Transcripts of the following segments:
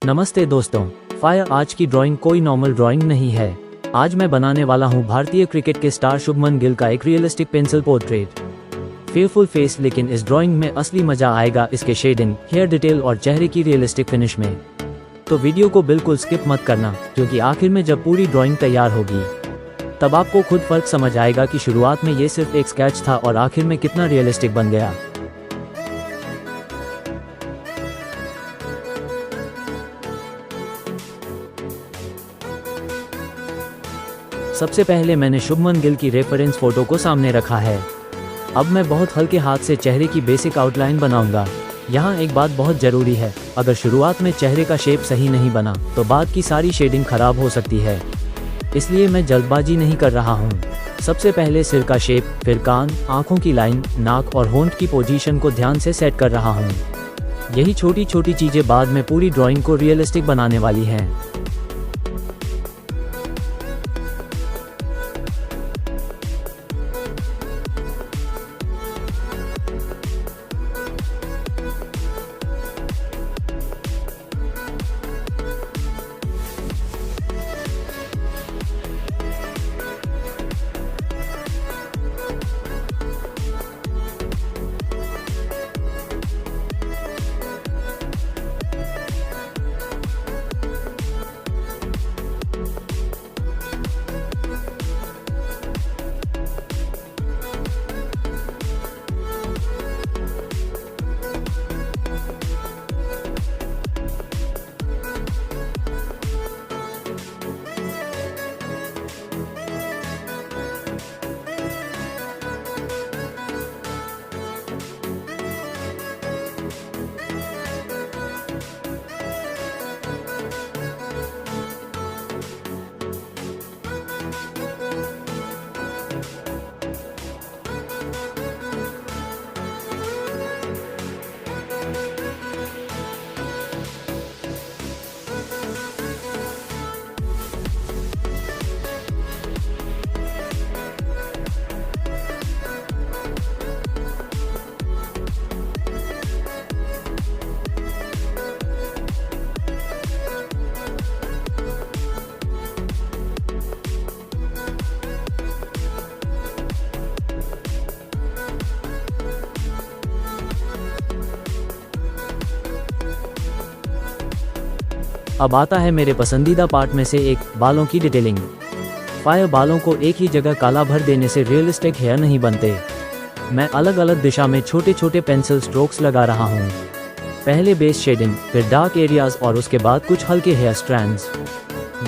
नमस्ते दोस्तों। फायर आज की ड्राइंग कोई नॉर्मल ड्राइंग नहीं है। आज मैं बनाने वाला हूँ भारतीय क्रिकेट के स्टार शुभमन गिल का एक realistic pencil portrait. Fearful face, लेकिन इस ड्राइंग में असली मजा आएगा इसके शेडिंग, हेयर डिटेल और चेहरे की रियलिस्टिक फिनिश में। तो वीडियो को बिल्कुल स्किप मत करना, क्योंकि आखिर में जब पूरी ड्राइंग तैयार होगी तब आपको खुद फर्क समझ आएगा कि शुरुआत में ये सिर्फ एक स्केच था और आखिर में कितना रियलिस्टिक बन गया। सबसे पहले मैंने शुभमन गिल की रेफरेंस फोटो को सामने रखा है। अब मैं बहुत हल्के हाथ से चेहरे की बेसिक आउटलाइन बनाऊंगा। यहाँ एक बात बहुत ज़रूरी है, अगर शुरुआत में चेहरे का शेप सही नहीं बना तो बाद की सारी शेडिंग खराब हो सकती है। इसलिए मैं जल्दबाजी नहीं कर रहा हूँ। सबसे पहले सिर का शेप, फिर कान, आँखों की लाइन, नाक और होंठ की पोजीशन को ध्यान से सेट कर रहा हूँ। यही छोटी छोटी चीज़ें बाद में पूरी ड्राइंग को रियलिस्टिक बनाने वाली हैं। अब आता है मेरे पसंदीदा पार्ट में से एक, बालों की डिटेलिंग। फायर बालों को एक ही जगह काला भर देने से रियलिस्टिक हेयर नहीं बनते। मैं अलग अलग दिशा में छोटे छोटे पेंसिल स्ट्रोक्स लगा रहा हूँ। पहले बेस शेडिंग, फिर डार्क एरियाज और उसके बाद कुछ हल्के हेयर स्ट्रैंड्स।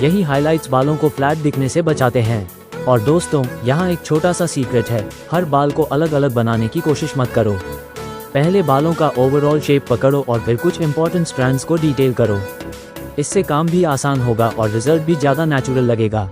यही हाइलाइट्स बालों को फ्लैट दिखने से बचाते हैं। और दोस्तों, यहाँ एक छोटा सा सीक्रेट है, हर बाल को अलग अलग बनाने की कोशिश मत करो। पहले बालों का ओवरऑल शेप पकड़ो और फिर कुछ इंपॉर्टेंट स्ट्रैंड्स को डिटेल करो। इससे काम भी आसान होगा और रिजल्ट भी ज़्यादा नेचुरल लगेगा।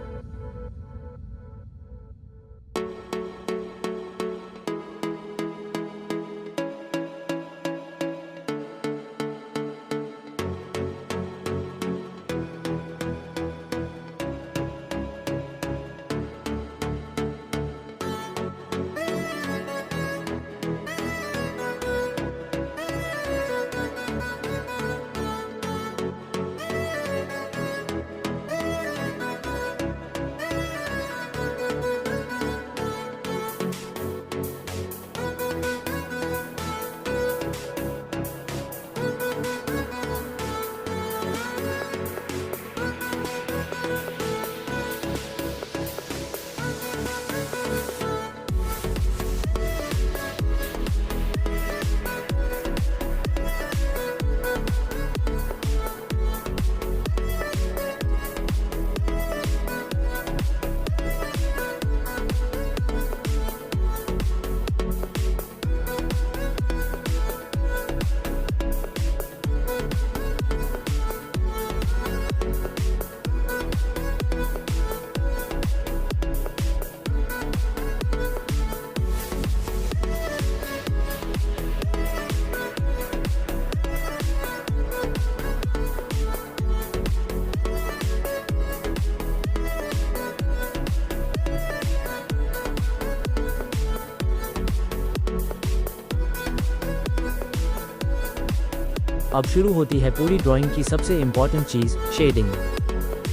अब शुरू होती है पूरी ड्राइंग की सबसे इम्पॉर्टेंट चीज़, शेडिंग।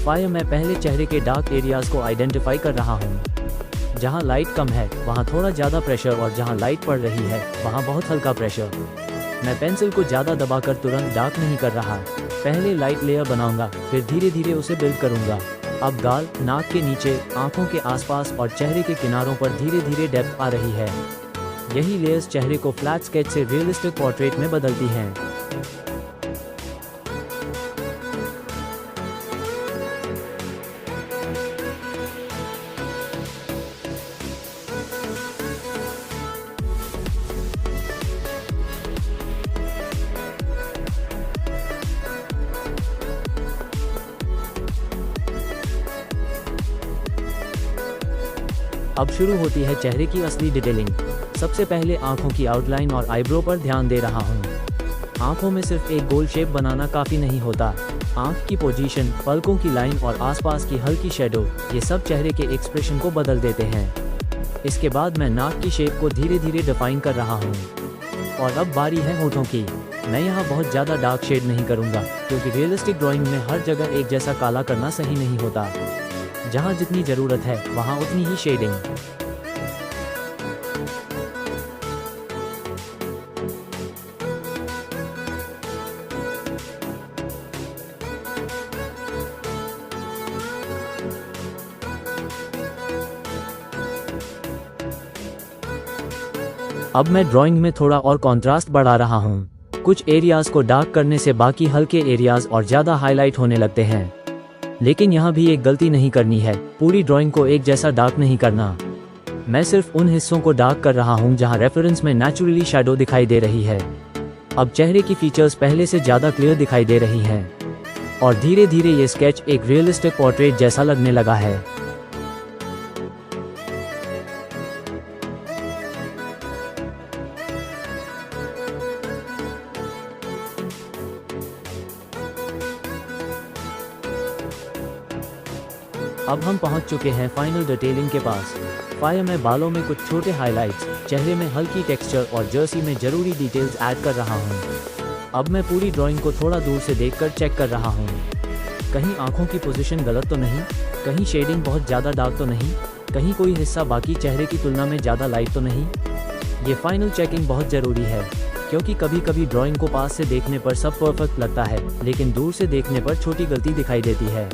फायर मैं पहले चेहरे के डार्क एरियाज़ को आइडेंटिफाई कर रहा हूँ। जहाँ लाइट कम है वहाँ थोड़ा ज़्यादा प्रेशर, और जहाँ लाइट पड़ रही है वहाँ बहुत हल्का प्रेशर। मैं पेंसिल को ज़्यादा दबाकर तुरंत डार्क नहीं कर रहा, पहले लाइट लेयर बनाऊंगा, फिर धीरे धीरे उसे बिल्ड करूंगा। अब गाल, नाक के नीचे, आंखों के आसपास और चेहरे के किनारों पर धीरे धीरे डेप्थ आ रही है। यही लेयर्स चेहरे को फ्लैट स्केच से रियलिस्टिक पोर्ट्रेट में बदलती हैं। अब शुरू होती है चेहरे की असली डिटेलिंग। सबसे पहले आंखों की आउटलाइन और आईब्रो पर ध्यान दे रहा हूँ। आंखों में सिर्फ एक गोल शेप बनाना काफ़ी नहीं होता। आंख की पोजीशन, पलकों की लाइन और आसपास की हल्की शेडो, ये सब चेहरे के एक्सप्रेशन को बदल देते हैं। इसके बाद मैं नाक की शेप को धीरे धीरे डिफाइन कर रहा हूँ। और अब बारी है होठों की। मैं यहाँ बहुत ज़्यादा डार्क शेड नहीं करूँगा, क्योंकि रियलिस्टिक ड्राइंग में हर जगह एक जैसा काला करना सही नहीं होता। जहाँ जितनी ज़रूरत है वहाँ उतनी ही शेडिंग। अब मैं ड्राइंग में थोड़ा और कंट्रास्ट बढ़ा रहा हूँ। कुछ एरियाज़ को डार्क करने से बाकी हल्के एरियाज़ और ज़्यादा हाईलाइट होने लगते हैं। लेकिन यहाँ भी एक गलती नहीं करनी है, पूरी ड्राइंग को एक जैसा डार्क नहीं करना। मैं सिर्फ उन हिस्सों को डार्क कर रहा हूँ जहाँ रेफरेंस में नेचुरली शैडो दिखाई दे रही है। अब चेहरे की फीचर्स पहले से ज़्यादा क्लियर दिखाई दे रही हैं, और धीरे धीरे ये स्केच एक रियलिस्टिक पोर्ट्रेट जैसा लगने लगा है। अब हम पहुंच चुके हैं फाइनल डिटेलिंग के पास। फायर में बालों में कुछ छोटे हाइलाइट्स, चेहरे में हल्की टेक्सचर और जर्सी में ज़रूरी डिटेल्स ऐड कर रहा हूं। अब मैं पूरी ड्राइंग को थोड़ा दूर से देखकर चेक कर रहा हूं। कहीं आंखों की पोजीशन गलत तो नहीं, कहीं शेडिंग बहुत ज़्यादा डार्क तो नहीं, कहीं कोई हिस्सा बाकी चेहरे की तुलना में ज़्यादा लाइट तो नहीं। ये फाइनल चेकिंग बहुत ज़रूरी है, क्योंकि कभी कभी ड्राइंग को पास से देखने पर सब परफेक्ट लगता है, लेकिन दूर से देखने पर छोटी गलती दिखाई देती है।